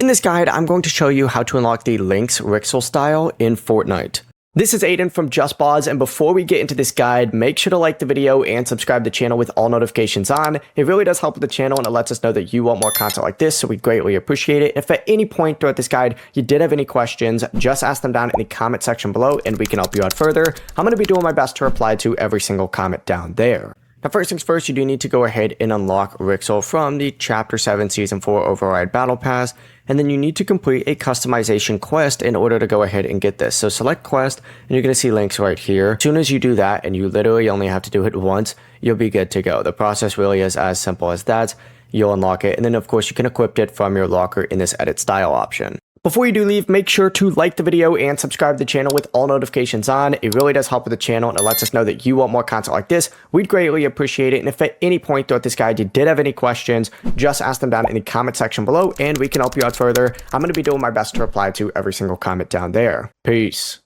In this guide, I'm going to show you how to unlock the Lynx Wrixel style in Fortnite. This is Aiden from JustBoz, and before we get into this guide, make sure to like the video and subscribe to the channel with all notifications on. It really does help with the channel, and it lets us know that you want more content like this, so we greatly appreciate it. If at any point throughout this guide you did have any questions, just ask them down in the comment section below, and we can help you out further. I'm going to be doing my best to reply to every single comment down there. Now, first things first, you do need to go ahead and unlock Wrixel from the Chapter 7 Season 4 Override Battle Pass, and then you need to complete a customization quest in order to go ahead and get this. So select quest, and you're going to see links right here. As soon as you do that, and you literally only have to do it once, you'll be good to go. The process really is as simple as that. You'll unlock it, and then of course you can equip it from your locker in this edit style option. Before you do leave, make sure to like the video and subscribe to the channel with all notifications on. It really does help with the channel, and it lets us know that you want more content like this. We'd greatly appreciate it. And if at any point throughout this guide you did have any questions, just ask them down in the comment section below, and we can help you out further. I'm going to be doing my best to reply to every single comment down there. Peace.